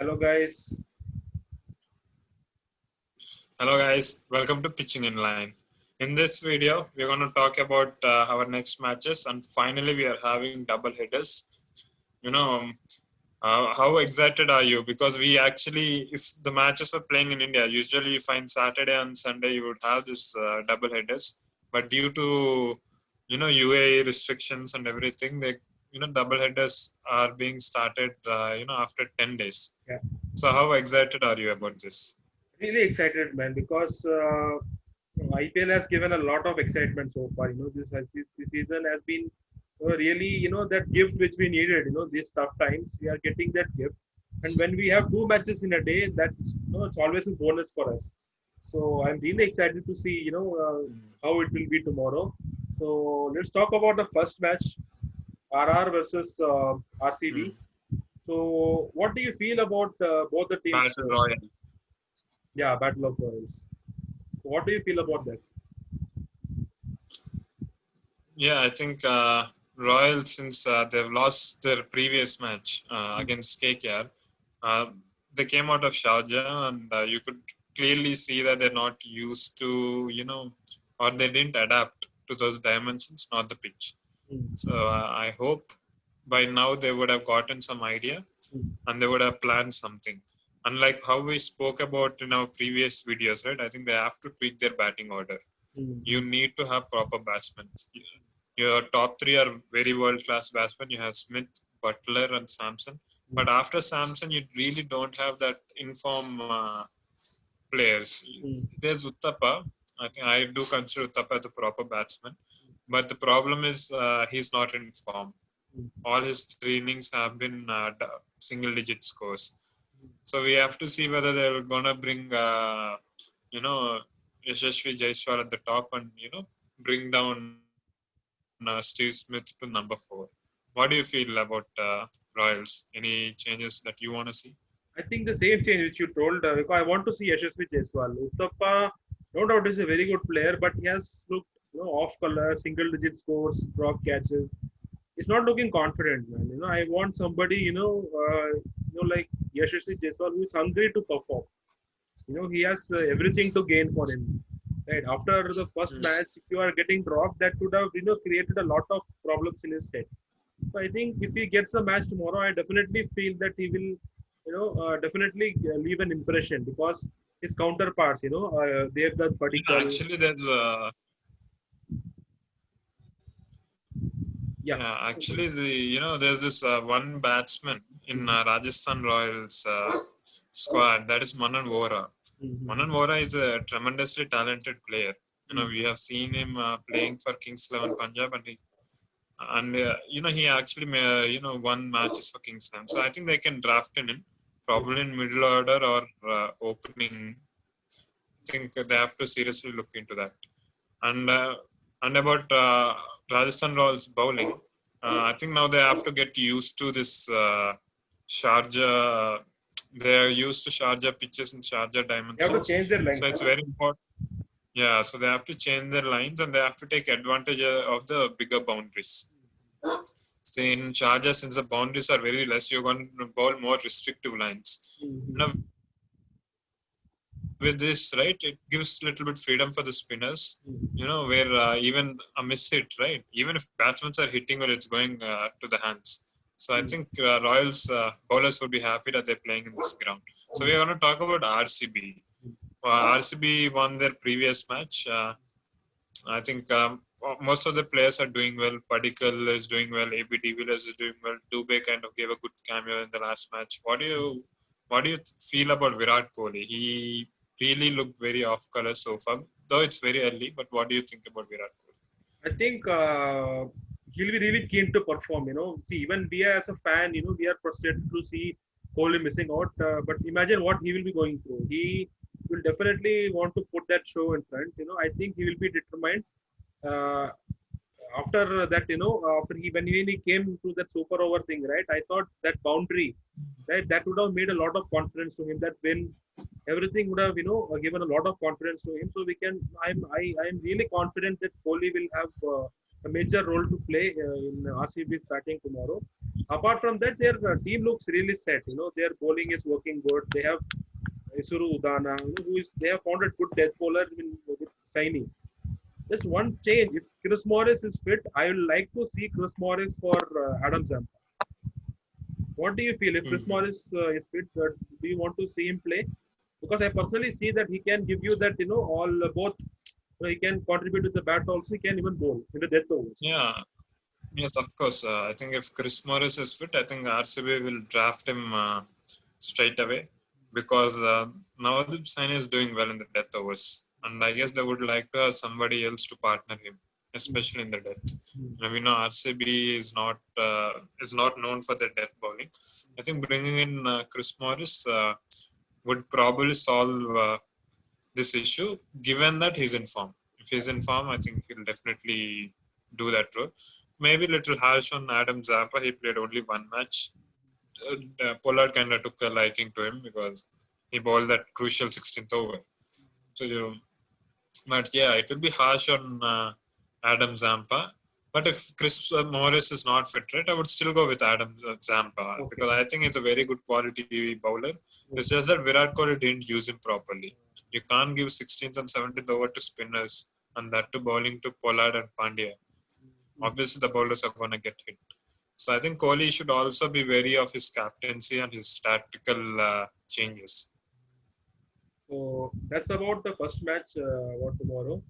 Hello guys. Hello guys, welcome to Pitching in Line. In this video, we're going to talk about our next matches, and finally we are having double headers. You know, how excited are you? Because we actually, if the matches were playing in India, usually you find Saturday and Sunday you would have this double headers, but due to UAE restrictions and everything, they double headers are being started after 10 days. Yeah, So how excited are you about this? really excited, man, because IPL has given a lot of excitement so far. This season has been really that gift which we needed. These tough times we are getting that gift, and when we have two matches in a day, that's it's always a bonus for us. So I'm really excited to see how it will be tomorrow. So let's talk about the first match, RR versus RCB. Hmm. So what do you feel about both the teams? Battle Royale. Yeah, Battle of Royals. So what do you feel about that? Yeah, I think Royal, since they've lost their previous match against KKR, uh, they came out of Sharjah, and you could clearly see that they're not used to, or they didn't adapt to those dimensions, not the pitch. Mm. So I hope by now they would have gotten some idea Mm. and they would have planned something. Unlike how we spoke about in our previous videos, right? I think they have to tweak their batting order. You Mm. need to have proper batsmen. Your top three are very world class batsmen. You have Smith, Butler, and Samson. But after Samson, you really don't have that inform players. Mm. There's Uttapa. I think I do consider Uttapa as a proper batsman. But the problem is he's not in form. Mm. All his three innings have been single digit scores. So we have to see whether they're gonna bring Yashasvi Jaiswal at the top and bring down Steve Smith to number 4. What do you feel about Royals? Any changes that you want to see? I think the same change which you told, because I want to see Yashasvi Jaiswal. Uttappa, no doubt, is a very good player, but he has looked off color, single digit scores, drop catches. He's not looking confident, man. I want somebody, like Yashasvi Jaiswal, who is hungry to perform. He has everything to gain for him. Right after the first Hmm. match, if you are getting dropped, that could have created a lot of problems in his head. So I think if he gets the match tomorrow, I definitely feel that he will, definitely leave an impression because his counterparts, they've got Padikkal. Actually, there's Yeah. yeah, actually there's this one batsman in Mm-hmm. Rajasthan Royals squad, that is Manan Vora. Mm-hmm. Manan Vora is a tremendously talented player. We Mm-hmm. have seen him playing for Kings 11 Punjab, and he actually won matches for Kings 11. So I think they can draft him in probably in middle order or opening. I think they have to seriously look into that. And about Rajasthan Royals bowling, I think now they have to get used to this Sharjah. They are used to Sharjah pitches and Sharjah They have to dimensions, change their so lines, it's huh? very important. Yeah, so they have to change their lines and they have to take advantage of the bigger boundaries. So in Sharjah, since the boundaries are very less, you're going to bowl more restrictive lines. Mm-hmm. With this, right, it gives a little bit freedom for the spinners. Where even a miss hit, right? Even if batsmen are hitting well, it's going to the hands. So I think Royals bowlers would be happy that they're playing in this ground. So we're going to talk about RCB. RCB won their previous match. I think most of the players are doing well. Padikkal is doing well. AB de Villiers is doing well. Dubey kind of gave a good cameo in the last match. What do you feel about Virat Kohli? He really looked very off color so far, though it's very early. But what do you think about Virat Kohli? I think he'll be really keen to perform. See, even we as a fan, we are frustrated to see Kohli missing out. But imagine what he will be going through. He will definitely want to put that show in front. I think he will be determined. Uh, After that, after when he came to that super over thing, right? I thought that boundary, right, that would have made a lot of confidence to him. That win, everything would have, given a lot of confidence to him. So we can, I'm really confident that Kohli will have a major role to play in RCB's batting tomorrow. Apart from that, their team looks really set. Their bowling is working good. They have Isuru Udana, they have found a good death bowler with Saini. Just one change. If Chris Morris is fit, I would like to see Chris Morris for Adam Zampa. What do you feel if Chris Mhm. Morris is fit? Do you want to see him play? Because I personally see that he can give you that, all both. He can contribute to the bat also. He can even bowl in the death overs. Yeah, yes, of course. I think if Chris Morris is fit, I think RCB will draft him straight away because Navadip Saini is doing well in the death overs, and I guess they would like to have somebody else to partner him, especially in the death. Now, we know RCB is not known for their death bowling. I think bringing in Chris Morris would probably solve this issue, given that he's in form. If he's in form, I think he'll definitely do that role. Maybe little harsh on Adam Zampa. He played only one match. Pollard kind of took a liking to him because he bowled that crucial 16th over. So, but yeah, it will be harsh on Adam Zampa. But if Chris Morris is not fit, right, I would still go with Adam Zampa Okay. because I think he's a very good quality bowler. It's just that Virat Kohli didn't use him properly. You can't give 16th and 17th over to spinners and that to bowling to Pollard and Pandya. Obviously, the bowlers are going to get hit. So I think Kohli should also be wary of his captaincy and his tactical changes. So that's about the first match about tomorrow.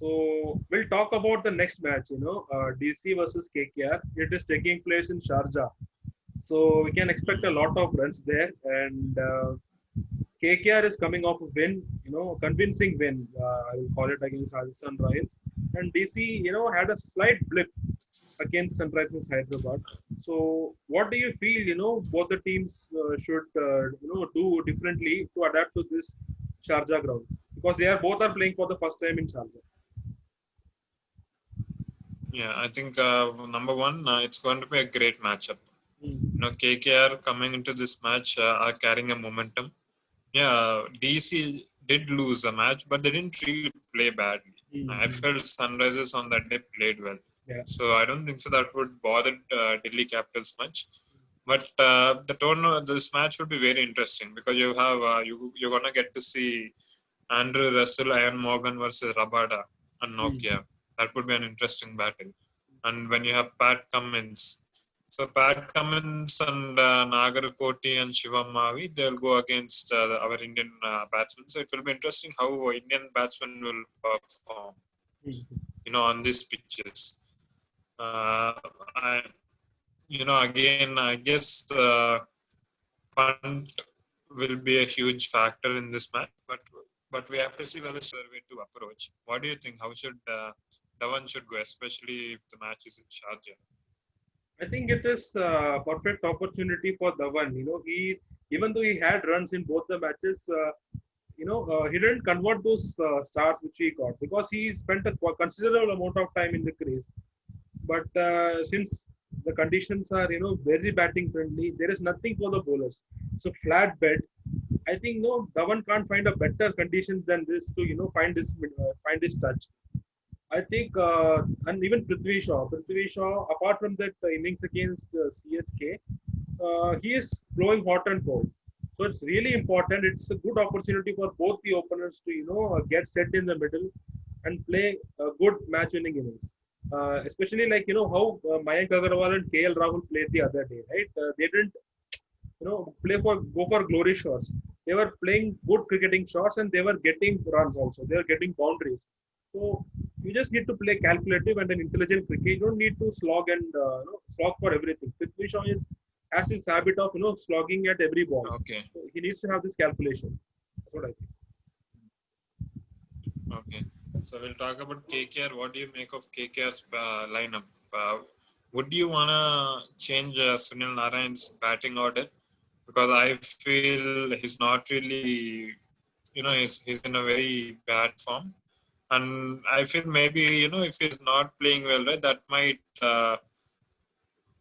So we'll talk about the next match. DC versus KKR. It is taking place in Sharjah. So we can expect a lot of runs there, and KKR is coming off a win, convincing win. I will call it against Rajasthan Royals, and DC, had a slight blip against Sunrisers Hyderabad. So, what do you feel? Both the teams should do differently to adapt to this Sharjah ground because they are both are playing for the first time in Sharjah. Yeah, I think number one, it's going to be a great matchup. Mm. KKR coming into this match are carrying a momentum. Yeah, DC did lose the match, but they didn't really play badly. I Mm. felt Sunrisers on that day played well. Yeah. So I don't think so that would bother Delhi Capitals much. But the tournament, this match would be very interesting because you have you're gonna get to see Andrew Russell, Ian Morgan versus Rabada and Mm. Nokia. That would be an interesting battle. And when you have Pat Cummins, so Pat Cummins and Nagar Koti and Shivam Mavi, they'll go against our Indian batsmen. So it will be interesting how Indian batsmen will perform, Mm. on these pitches. I, again, I guess punt will be a huge factor in this match, but we have to see whether there way to approach. What do you think? How should Dhawan should go, especially if the match is in Sharjah? I think it is a perfect opportunity for Dhawan. Even though he had runs in both the matches, he didn't convert those stars which he got because he spent a considerable amount of time in the crease. But since the conditions are, very batting friendly, there is nothing for the bowlers. So flat bed. I think no, Dhawan can't find a better conditions than this to find this touch. I think, and even Prithvi Shaw. Prithvi Shaw, apart from that innings against CSK, he is blowing hot and cold. So it's really important. It's a good opportunity for both the openers to get set in the middle and play a good match-winning innings. Especially like how Mayank Agarwal and KL Rahul played the other day, right? They didn't go for glory shots. They were playing good cricketing shots and they were getting runs also. They were getting boundaries. So you just need to play calculative and an intelligent cricket. You don't need to slog and slog for everything. Prithvi Shaw has this habit of slogging at every ball. Okay. So he needs to have this calculation. That's what I think. Okay. So we'll talk about KKR. What do you make of KKR's lineup? Would you wanna change Sunil Narayan's batting order? Because I feel he's not really, he's in a very bad form, and I feel maybe if he's not playing well, right, that might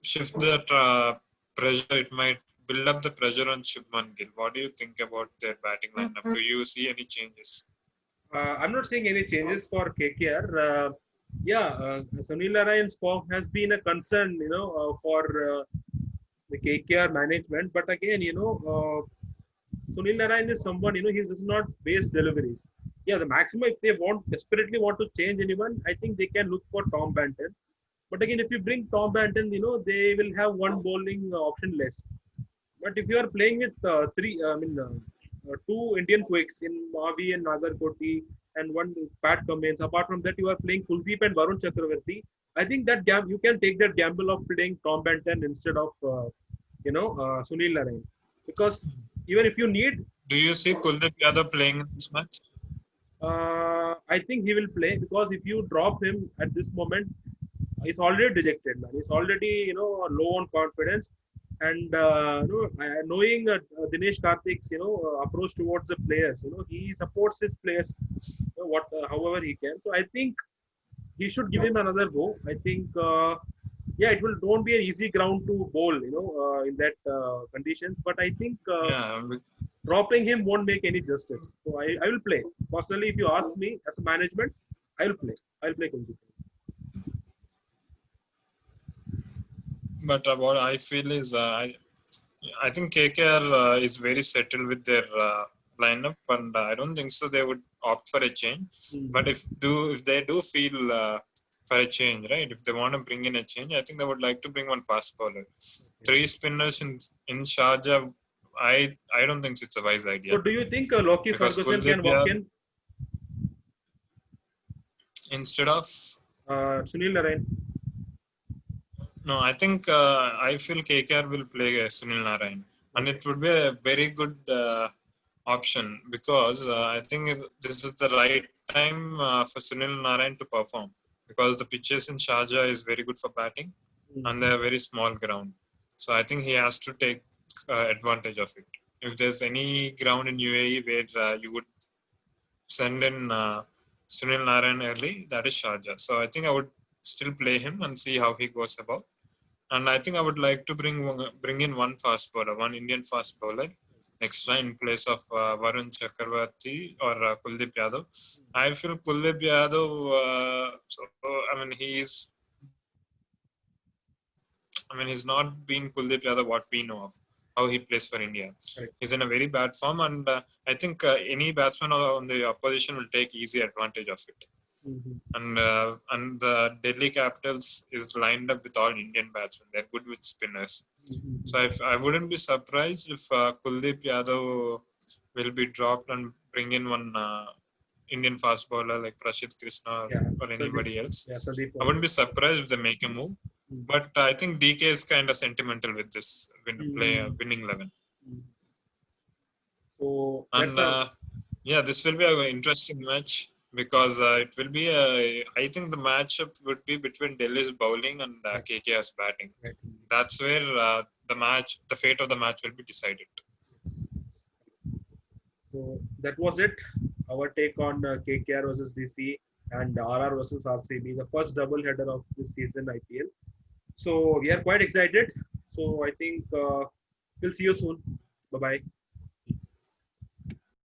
shift the pressure. It might build up the pressure on Shubman Gill. What do you think about their batting lineup? Do you see any changes? I'm not seeing any changes for KKR. Yeah, Sunil Narayan's form has been a concern, for the KKR management. But again, Sunil Narayan is someone, he does not base deliveries. Yeah, the maximum, if they desperately want to change anyone, I think they can look for Tom Banton. But again, if you bring Tom Banton, they will have one bowling option less. But if you are playing with two Indian quicks in Mavi and Nagarkoti and one Pat Cummins, apart from that, you are playing Kuldeep and Varun Chakravarti. I think that you can take that gamble of playing Tom Banton instead of Sunil Narayan, because even if you need, Do you see Kuldeep Yadav playing in this match? I think he will play, because if you drop him at this moment, he's already dejected, man. He's already low on confidence, and knowing Dinesh Karthik's approach towards the players, he supports his players, however he can. So I think he should give him another go. I think yeah, it will don't be an easy ground to bowl, in that conditions. But I think Yeah, dropping him won't make any justice. So I will play personally. If you ask me as a management, I will play. I'll play Kuldeep. but what I feel is I think KKR is very settled with their lineup, and I don't think so they would opt for a change. But if they do feel for a change, right? If they want to bring in a change, I think they would like to bring one fast bowler. Three spinners in Sharjah, I don't think it's a wise idea, So do you think Lockie because Ferguson Kuldeep can walk in instead of Sunil Narayan? no, I think I feel KKR will play Sunil Narayan, and it would be a very good option, because I think this is the right time for Sunil Narayan to perform, because the pitches in Sharjah is very good for batting, and they are very small ground. So I think he has to take advantage of it. If there's any ground in UAE where you would send in Sunil Narayan early, that is Sharjah. So I think I would still play him and see how he goes about. And I think I would like to bring in one fast bowler, one Indian fast bowler, extra in place of Varun Chakravarti or Kuldeep Yadav. I feel Kuldeep Yadav. He's not been Kuldeep Yadav what we know of, how he plays for India. Right. He's in a very bad form, and I think any batsman on the opposition will take easy advantage of it. And the Delhi Capitals is lined up with all Indian batsmen. They're good with spinners. So I wouldn't be surprised if Kuldeep Yadav will be dropped and bring in one Indian fast bowler like Prashid Krishna or anybody else. I wouldn't be surprised if they make a move. But I think DK is kind of sentimental with this winning 11. So And this will be an interesting match, because it will be I think the matchup would be between Delhi's bowling and KKR's batting. Right. That's where the fate of the match will be decided. So that was it. Our take on KKR versus DC and RR versus RCB, the first double header of this season IPL. So we are quite excited. So I think we'll see you soon. Bye bye.